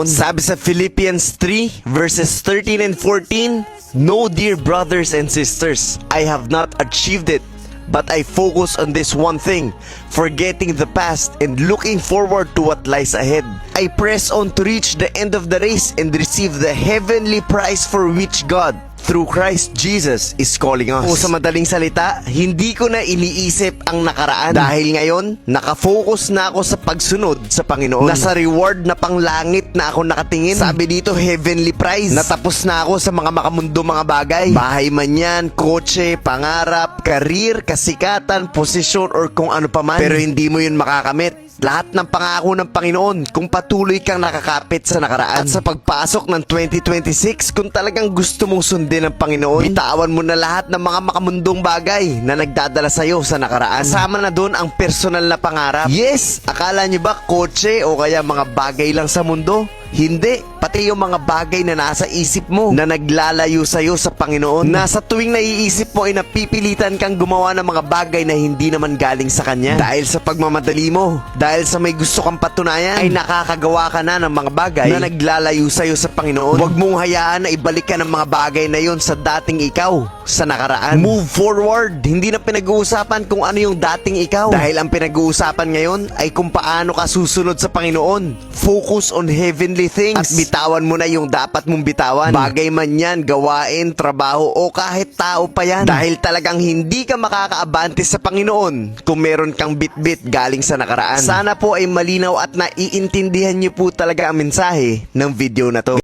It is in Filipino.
Sabi sa Philippians 3 verses 13 and 14, "No, dear brothers and sisters, I have not achieved it, but I focus on this one thing, forgetting the past and looking forward to what lies ahead. I press on to reach the end of the race and receive the heavenly prize for which God, through Christ Jesus, is calling us." O sa madaling salita, hindi ko na iniisip ang nakaraan. Dahil ngayon, nakafocus na ako sa pagsunod sa Panginoon. Nasa reward na panglangit na ako nakatingin. Sabi dito, heavenly prize. Natapos na ako sa mga makamundo mga bagay. Bahay man yan, kotse, pangarap, karir, kasikatan, posisyon, or kung ano pa man. Pero hindi mo yun makakamit. Lahat ng pangako ng Panginoon kung patuloy kang nakakapit sa nakaraan. At sa pagpasok ng 2026, kung talagang gusto mong sundin ng Panginoon, bitawan mo na lahat ng mga makamundong bagay na nagdadala sa'yo sa nakaraan. Kasama na doon ang personal na pangarap. Yes, akala nyo ba kotse o kaya mga bagay lang sa mundo? Hindi, pati yung mga bagay na nasa isip mo na naglalayo sa'yo sa Panginoon. Nasa tuwing naiisip mo ay napipilitan kang gumawa ng mga bagay na hindi naman galing sa Kanya. Dahil sa pagmamadali mo, dahil sa may gusto kang patunayan, ay nakakagawa ka na ng mga bagay na naglalayo sa'yo sa Panginoon. Huwag mong hayaan na ibalik ka ng mga bagay na yon sa dating ikaw, sa nakaraan. Move forward, hindi na pinag-uusapan kung ano yung dating ikaw. Dahil ang pinag-uusapan ngayon ay kung paano ka susunod sa Panginoon. Focus on heavenly things at bitawan mo na yung dapat mong bitawan. Bagay man yan, gawain, trabaho o kahit tao pa yan. Dahil talagang hindi ka makakaabante sa Panginoon kung meron kang bit-bit galing sa nakaraan. Sana po ay malinaw at naiintindihan niyo po talaga ang mensahe ng video na to.